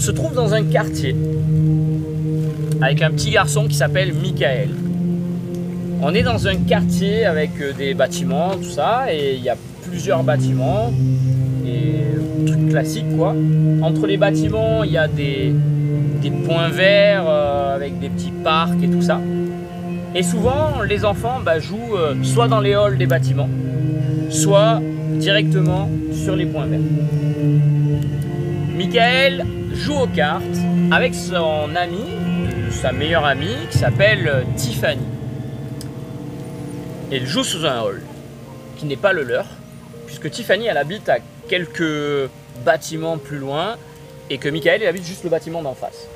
se trouve dans un quartier avec un petit garçon qui s'appelle Michael. On est dans un quartier avec des bâtiments, tout ça, et il y a plusieurs bâtiments, et trucs classiques quoi. Entre les bâtiments, il y a des points verts avec des petits parcs et tout ça. Et souvent, les enfants jouent soit dans les halls des bâtiments, soit directement sur les points verts. Michael joue aux cartes avec son ami, sa meilleure amie, qui s'appelle Tiffany. Et il joue sous un hall, qui n'est pas le leur, puisque Tiffany, elle habite à quelques bâtiments plus loin, et que Michael, il habite juste le bâtiment d'en face.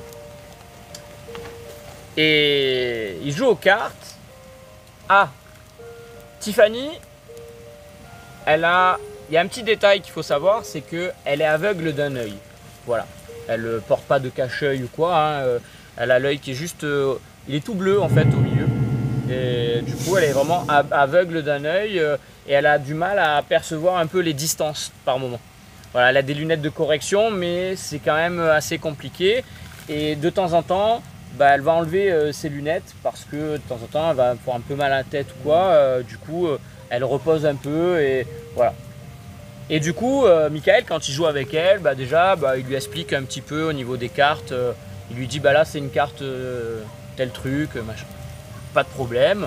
Et il joue aux cartes. Ah, Tiffany, il y a un petit détail qu'il faut savoir, c'est qu'elle est aveugle d'un œil. Voilà, elle ne porte pas de cache-œil ou quoi, hein. Elle a l'œil qui est juste, il est tout bleu en fait au milieu. Et du coup, elle est vraiment aveugle d'un œil et elle a du mal à percevoir un peu les distances par moment. Voilà, elle a des lunettes de correction, mais c'est quand même assez compliqué. Et de temps en temps, elle va enlever ses lunettes parce que de temps en temps, elle va avoir un peu mal à la tête ou quoi. Du coup, elle repose un peu et voilà. Et du coup, Michael, quand il joue avec elle, déjà, il lui explique un petit peu au niveau des cartes. Il lui dit, là, c'est une carte tel truc, machin. Pas de problème.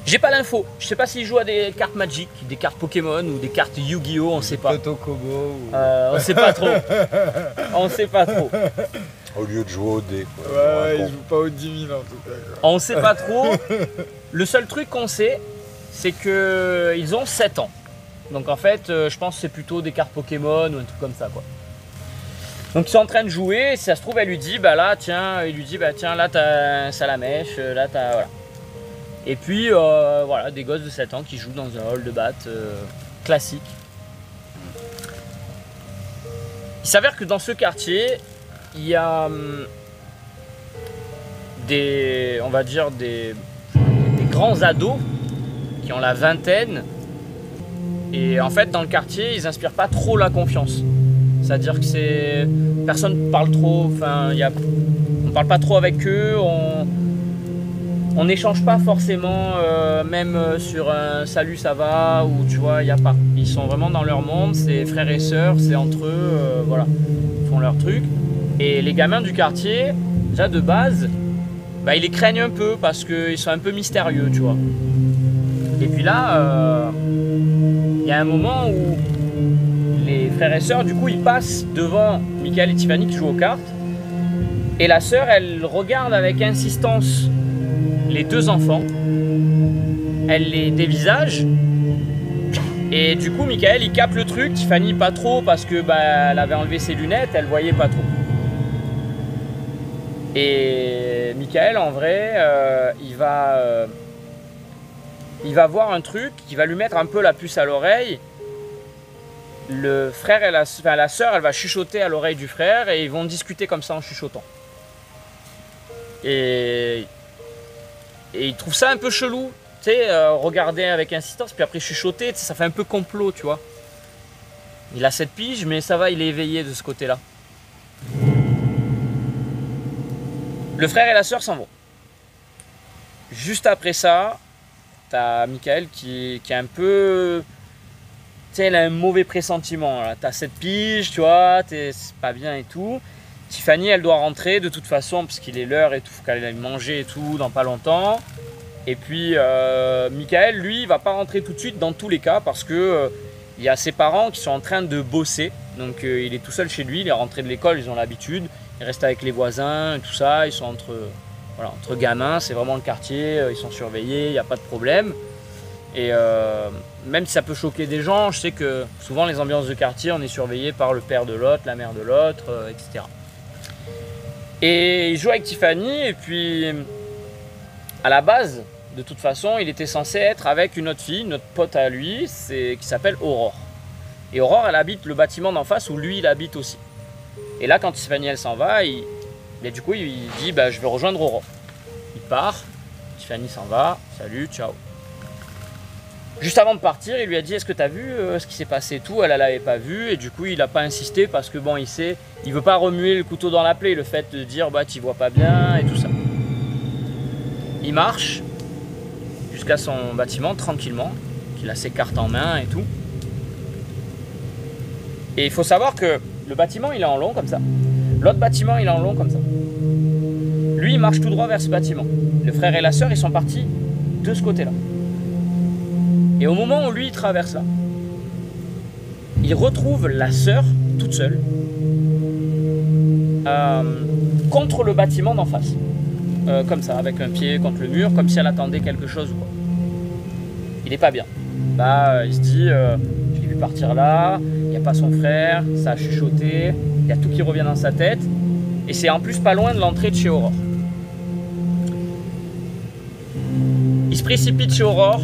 J'ai pas l'info. Je sais pas s'il joue à des cartes Magic, des cartes Pokémon ou des cartes Yu-Gi-Oh, on sait pas. Totokobo. On sait pas trop. On sait pas trop. Au lieu de jouer au dé. Quoi, Ouais, il joue pas au 10 000 en tout cas. Quoi. On sait pas trop. Le seul truc qu'on sait, c'est qu'ils ont 7 ans. Donc en fait, je pense que c'est plutôt des cartes Pokémon ou un truc comme ça quoi. Donc ils sont en train de jouer, et si ça se trouve, elle lui dit, là, tiens, là t'as un Salamèche, là t'as, voilà. Et puis, voilà, des gosses de 7 ans qui jouent dans un hall de batte classique. Il s'avère que dans ce quartier, il y a on va dire des grands ados qui ont la vingtaine. Et en fait, dans le quartier, ils inspirent pas trop la confiance. C'est-à-dire que personne parle trop, on parle pas trop avec eux, on n'échange pas forcément, même sur un salut ça va, ou tu vois, il n'y a pas. Ils sont vraiment dans leur monde, c'est frères et sœurs, c'est entre eux, voilà, ils font leur truc. Et les gamins du quartier, déjà de base, ils les craignent un peu parce qu'ils sont un peu mystérieux, tu vois. Et puis là, il y a un moment où les frères et sœurs, du coup, ils passent devant Michael et Tiffany qui jouent aux cartes. Et la sœur, elle regarde avec insistance les deux enfants. Elle les dévisage. Et du coup, Michael, il capte le truc. Tiffany, pas trop, parce que elle avait enlevé ses lunettes, elle voyait pas trop. Et Michael, en vrai, il va voir un truc qui va lui mettre un peu la puce à l'oreille. Le frère et la sœur, elle va chuchoter à l'oreille du frère et ils vont discuter comme ça en chuchotant. Et il trouve ça un peu chelou, tu sais, regarder avec insistance, puis après chuchoter, ça fait un peu complot, tu vois. Il a 7 piges, mais ça va, il est éveillé de ce côté-là. Le frère et la sœur s'en vont. Juste après ça, t'as Michael qui est un peu... Tu sais, elle a un mauvais pressentiment. T'as 7 piges, tu vois, c'est pas bien et tout. Tiffany, elle doit rentrer de toute façon, parce qu'il est l'heure et tout, faut qu'elle aille manger et tout, dans pas longtemps. Et puis, Michael, lui, il va pas rentrer tout de suite dans tous les cas, parce que il y a ses parents qui sont en train de bosser. Donc, il est tout seul chez lui, il est rentré de l'école, ils ont l'habitude. Il reste avec les voisins et tout ça, ils sont entre gamins, c'est vraiment le quartier, ils sont surveillés, il n'y a pas de problème. Et même si ça peut choquer des gens, je sais que souvent les ambiances de quartier, on est surveillé par le père de l'autre, la mère de l'autre, etc. Et il joue avec Tiffany, et puis à la base, de toute façon, il était censé être avec une autre fille, notre pote à lui, qui s'appelle Aurore. Et Aurore, elle habite le bâtiment d'en face où lui, il habite aussi. Et là, quand Tiffany, elle s'en va, du coup, il dit, je vais rejoindre Aurore. Il part, Tiffany s'en va, salut, ciao. Juste avant de partir, il lui a dit, est-ce que tu as vu ce qui s'est passé et tout? Elle l'avait pas vu et du coup il n'a pas insisté parce que bon, il veut pas remuer le couteau dans la plaie, le fait de dire bah tu vois pas bien et tout ça. Il marche jusqu'à son bâtiment tranquillement, qu'il a ses cartes en main et tout. Et il faut savoir que le bâtiment il est en long comme ça, l'autre bâtiment il est en long comme ça. Lui il marche tout droit vers ce bâtiment. Le frère et la sœur ils sont partis de ce côté-là. Et au moment où lui il traverse là, il retrouve la sœur toute seule contre le bâtiment d'en face. Comme ça, avec un pied contre le mur, comme si elle attendait quelque chose ou quoi. Il est pas bien. Bah, il se dit, je l'ai vu partir là, il n'y a pas son frère, ça a chuchoté, il y a tout qui revient dans sa tête. Et c'est en plus pas loin de l'entrée de chez Aurore. Il se précipite chez Aurore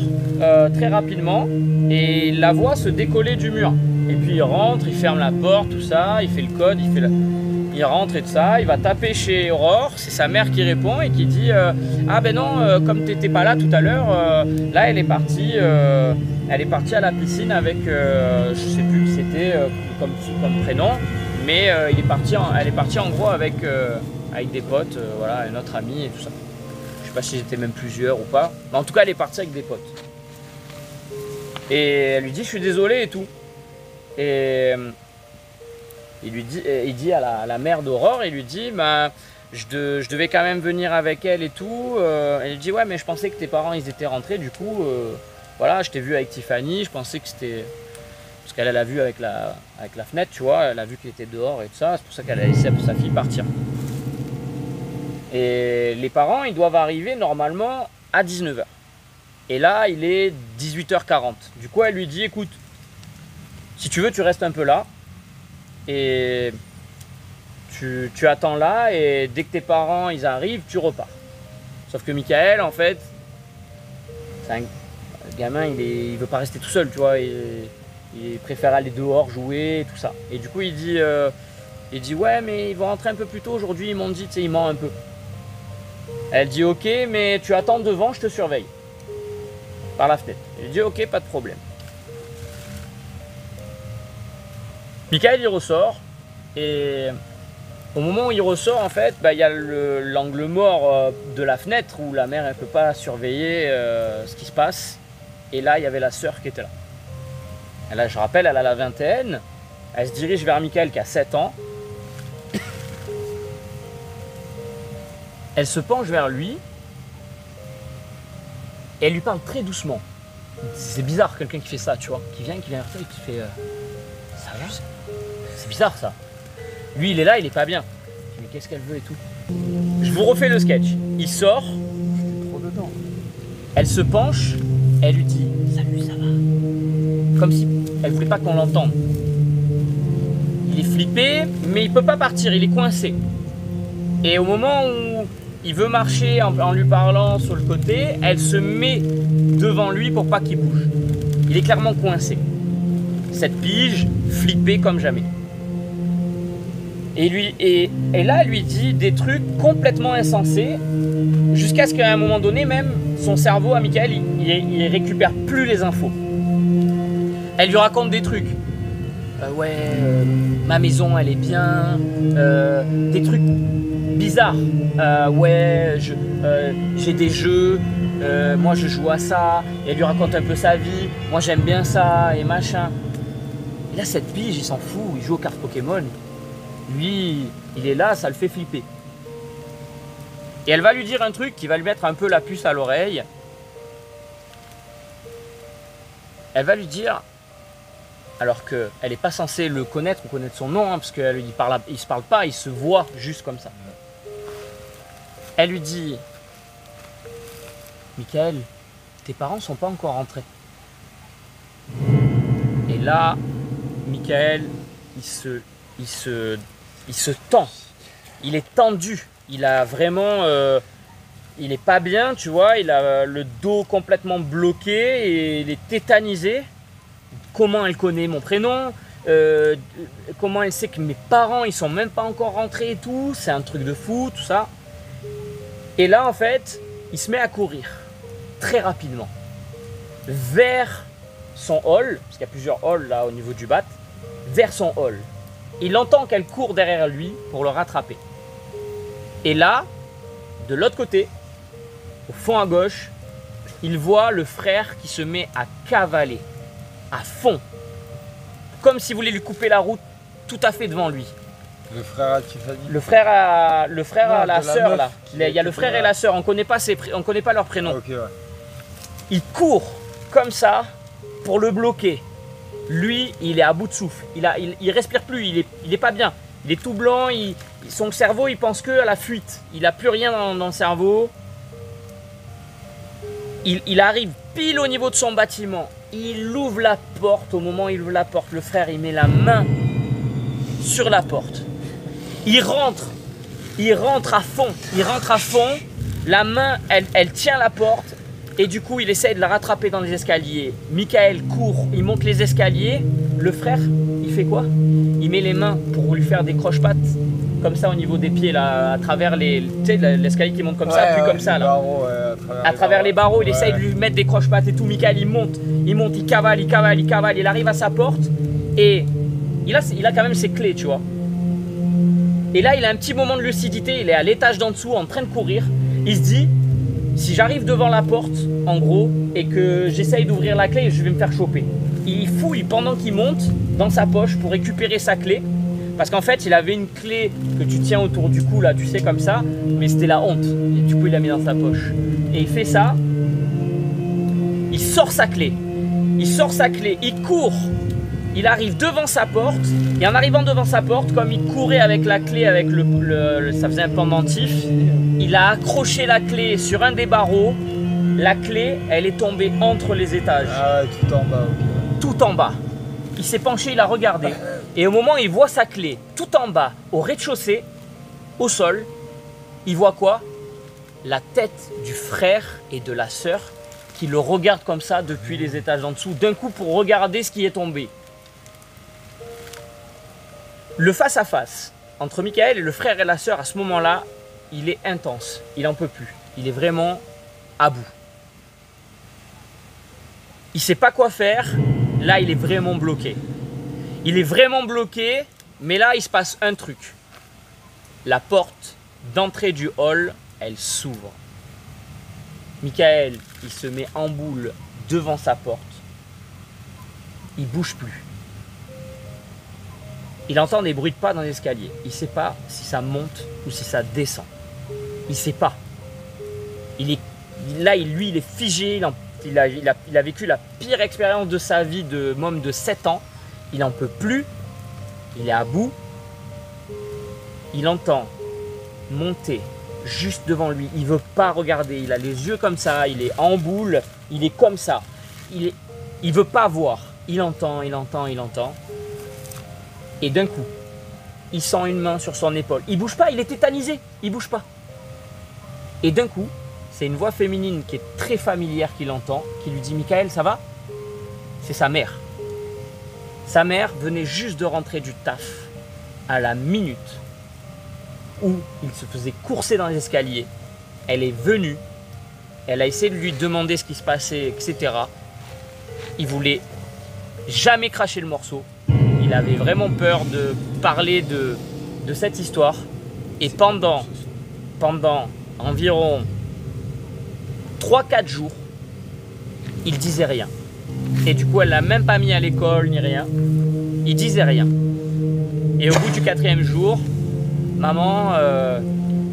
très rapidement et il la voit se décoller du mur. Et puis il rentre, il ferme la porte, tout ça, il fait le code, il rentre et tout ça, il va taper chez Aurore, c'est sa mère qui répond et qui dit ah ben non, comme t'étais pas là tout à l'heure, là elle est partie à la piscine avec, je sais plus qui c'était comme prénom, mais elle est partie en gros avec des potes, voilà, un autre ami et tout ça. Je sais pas si j'étais même plusieurs ou pas, mais en tout cas elle est partie avec des potes. Et elle lui dit je suis désolé et tout. Et il dit à la mère d'Aurore, il lui dit bah, je devais quand même venir avec elle et tout. Elle lui dit ouais mais je pensais que tes parents ils étaient rentrés, du coup voilà, je t'ai vu avec Tiffany, je pensais que c'était... Parce qu'elle l'a vu avec la fenêtre, tu vois, elle a vu qu'il était dehors et tout ça, c'est pour ça qu'elle a laissé sa fille partir. Et les parents ils doivent arriver normalement à 19 h. Et là il est 18 h 40. Du coup elle lui dit écoute, si tu veux tu restes un peu là et tu attends là et dès que tes parents ils arrivent tu repars. Sauf que Michael en fait c'est un gamin, il veut pas rester tout seul, tu vois, il préfère aller dehors jouer et tout ça. Et du coup il dit ouais mais ils vont rentrer un peu plus tôt aujourd'hui, ils m'ont dit, tu sais, il ment un peu. Elle dit ok mais tu attends devant, je te surveille par la fenêtre. Il dit ok, pas de problème. Michael il ressort et au moment où il ressort en fait, bah, il y a l'angle mort de la fenêtre où la mère elle peut pas surveiller ce qui se passe. Et là il y avait la sœur qui était là. Et là je rappelle, elle a la vingtaine, elle se dirige vers Michael qui a 7 ans. Elle se penche vers lui et elle lui parle très doucement. C'est bizarre quelqu'un qui fait ça, tu vois, qui vient vers toi et qui fait ça va. C'est bizarre ça. Lui il est là, il est pas bien. Mais qu'est-ce qu'elle veut et tout. Je vous refais le sketch. Il sort. Trop dedans. Elle se penche. Elle lui dit salut, ça va. Comme si elle voulait pas qu'on l'entende. Il est flippé, mais il peut pas partir. Il est coincé. Et au moment où il veut marcher en lui parlant sur le côté, elle se met devant lui pour pas qu'il bouge. Il est clairement coincé. Cette pige, flippée comme jamais. Et là, elle lui dit des trucs complètement insensés, jusqu'à ce qu'à un moment donné, même, son cerveau, à Michael, il récupère plus les infos. Elle lui raconte des trucs. Ma maison, elle est bien. Des trucs bizarres. J'ai des jeux. Moi, je joue à ça. Et elle lui raconte un peu sa vie. Moi, j'aime bien ça et machin. Et là, cette pige, il s'en fout. Il joue aux cartes Pokémon. Lui, il est là, ça le fait flipper. Et elle va lui dire un truc qui va lui mettre un peu la puce à l'oreille. Elle va lui dire, alors qu'elle n'est pas censée le connaître ou connaître son nom, hein, parce qu'il ne se parle pas, il se voit juste comme ça. Elle lui dit, Michael, tes parents ne sont pas encore rentrés. Et là, Michael, il se tend, il est tendu, il a vraiment, il est pas bien, tu vois, il a le dos complètement bloqué et il est tétanisé. Comment elle connaît mon prénom, comment elle sait que mes parents ils sont même pas encore rentrés et tout, c'est un truc de fou, tout ça. Et là en fait, il se met à courir très rapidement. vers son hall, parce qu'il y a plusieurs halls là au niveau du bat, vers son hall. Il entend qu'elle court derrière lui pour le rattraper. Et là, de l'autre côté, au fond à gauche, il voit le frère qui se met à cavaler, à fond, comme s'il voulait lui couper la route tout à fait devant lui. Le frère à Tiffany. Le frère à la sœur là. Il y a le frère et la sœur, on connaît pas leur prénom. Ok, ouais. Il court comme ça pour le bloquer. Lui, il est à bout de souffle. Il respire plus, il est pas bien. Il est tout blanc, son cerveau, il pense que à la fuite. Il a plus rien dans le cerveau. Il arrive pile au niveau de son bâtiment. Il ouvre la porte. Au moment où il ouvre la porte, le frère, il met la main sur la porte. Il rentre à fond. La main, elle tient la porte. Et du coup, il essaye de la rattraper dans les escaliers. Michael court, il monte les escaliers. Le frère, il fait quoi? Il met les mains pour lui faire des croche-pattes, comme ça au niveau des pieds, là, à travers l'escalier qui monte comme ça, puis comme ça. Là. Barreaux, à travers les barreaux, il essaye de lui mettre des croche-pattes et tout. Michael, il monte, il cavale. Il arrive à sa porte et il a quand même ses clés, tu vois. Et là, il a un petit moment de lucidité. Il est à l'étage d'en dessous, en train de courir. Il se dit, si j'arrive devant la porte, en gros, et que j'essaye d'ouvrir la clé, je vais me faire choper. Il fouille pendant qu'il monte dans sa poche pour récupérer sa clé. Parce qu'en fait, il avait une clé que tu tiens autour du cou, là, tu sais, comme ça. Mais c'était la honte. Et du coup, il l'a mis dans sa poche. Et il fait ça. Il sort sa clé. Il court. Il arrive devant sa porte. Et en arrivant devant sa porte, comme il courait avec la clé, avec ça faisait un pendentif, il a accroché la clé sur un des barreaux. La clé, elle est tombée entre les étages. Ah ouais, tout en bas. Okay. Tout en bas. Il s'est penché, il a regardé. Et au moment où il voit sa clé tout en bas, au rez-de-chaussée, au sol, il voit quoi? La tête du frère et de la sœur qui le regardent comme ça depuis les étages en dessous, d'un coup pour regarder ce qui est tombé. Le face-à-face entre Michael et le frère et la sœur, à ce moment-là, il est intense. Il n'en peut plus. Il est vraiment à bout. Il ne sait pas quoi faire. Là, il est vraiment bloqué. Mais là, il se passe un truc. La porte d'entrée du hall, elle s'ouvre. Michael, il se met en boule devant sa porte. Il ne bouge plus. Il entend des bruits de pas dans l'escalier. Il ne sait pas si ça monte ou si ça descend. Il ne sait pas. Il est figé. Il a vécu la pire expérience de sa vie de môme de 7 ans. Il n'en peut plus. Il est à bout. Il entend monter juste devant lui. Il ne veut pas regarder. Il a les yeux comme ça. Il est en boule. Il est comme ça. Il ne veut pas voir. Il entend. Et d'un coup, il sent une main sur son épaule. Il ne bouge pas. Il est tétanisé. Il ne bouge pas. Et d'un coup, c'est une voix féminine qui est très familière qu'il entend, qui lui dit « Michael, ça va ?» C'est sa mère. Sa mère venait juste de rentrer du taf à la minute où il se faisait courser dans les escaliers. Elle est venue, elle a essayé de lui demander ce qui se passait, etc. Il voulait jamais cracher le morceau. Il avait vraiment peur de parler de cette histoire. Et pendant environ 3-4 jours, il disait rien. Et du coup, elle l'a même pas mis à l'école ni rien. Il disait rien. Et au bout du 4e jour, maman,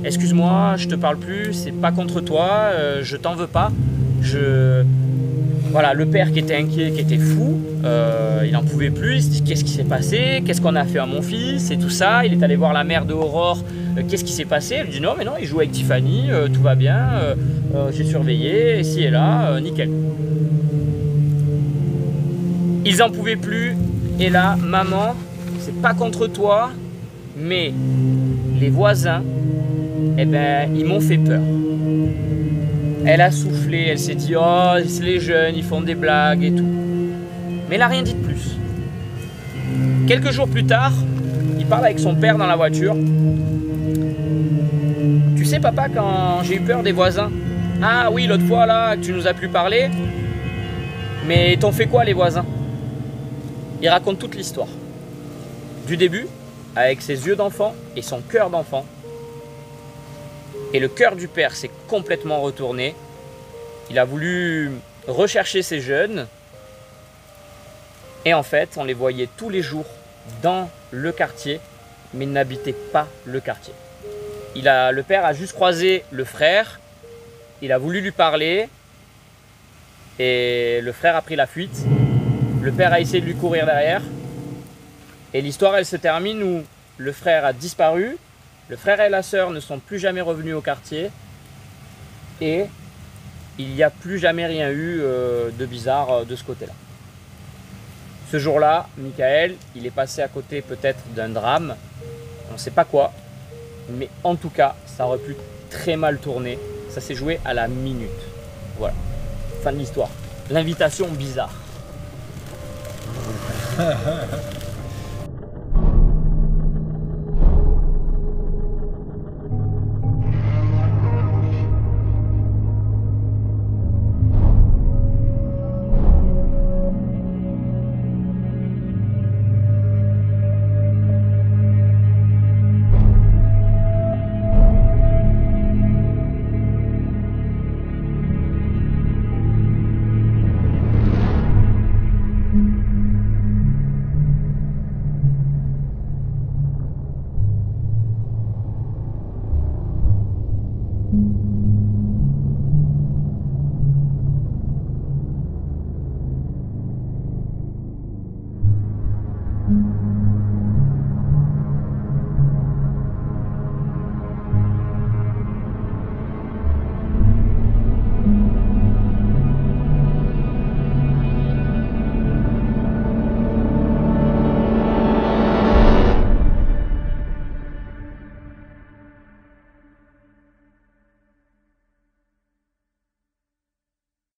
excuse-moi, je te parle plus, c'est pas contre toi, je t'en veux pas. Voilà, le père qui était inquiet, qui était fou, il n'en pouvait plus, il se dit qu'est-ce qui s'est passé, qu'est-ce qu'on a fait à mon fils et tout ça. Il est allé voir la mère de Aurore, qu'est-ce qui s'est passé. Elle lui dit non, mais non, il joue avec Tiffany, tout va bien, j'ai surveillé, ici et là, nickel. Ils n'en pouvaient plus, et là, maman, c'est pas contre toi, mais les voisins, eh ben, ils m'ont fait peur. Elle a soufflé, elle s'est dit « Oh, c'est les jeunes, ils font des blagues et tout. » Mais elle n'a rien dit de plus. Quelques jours plus tard, il parle avec son père dans la voiture. « Tu sais papa, quand j'ai eu peur des voisins, ah oui, l'autre fois là, que tu nous as plus parlé, Mais t'ont fait quoi les voisins? Il raconte toute l'histoire. Du début, avec ses yeux d'enfant et son cœur d'enfant. Et le cœur du père s'est complètement retourné. Il a voulu rechercher ses jeunes. Et en fait, on les voyait tous les jours dans le quartier, mais ils n'habitaient pas le quartier. Le père a juste croisé le frère. Il a voulu lui parler. Et le frère a pris la fuite. Le père a essayé de lui courir derrière. Et l'histoire, elle se termine où le frère a disparu. Le frère et la sœur ne sont plus jamais revenus au quartier. Et il n'y a plus jamais rien eu de bizarre de ce côté-là. Ce jour-là, Michael, il est passé à côté peut-être d'un drame. On ne sait pas quoi. Mais en tout cas, ça aurait pu très mal tourner. Ça s'est joué à la minute. Voilà. Fin de l'histoire. L'invitation bizarre.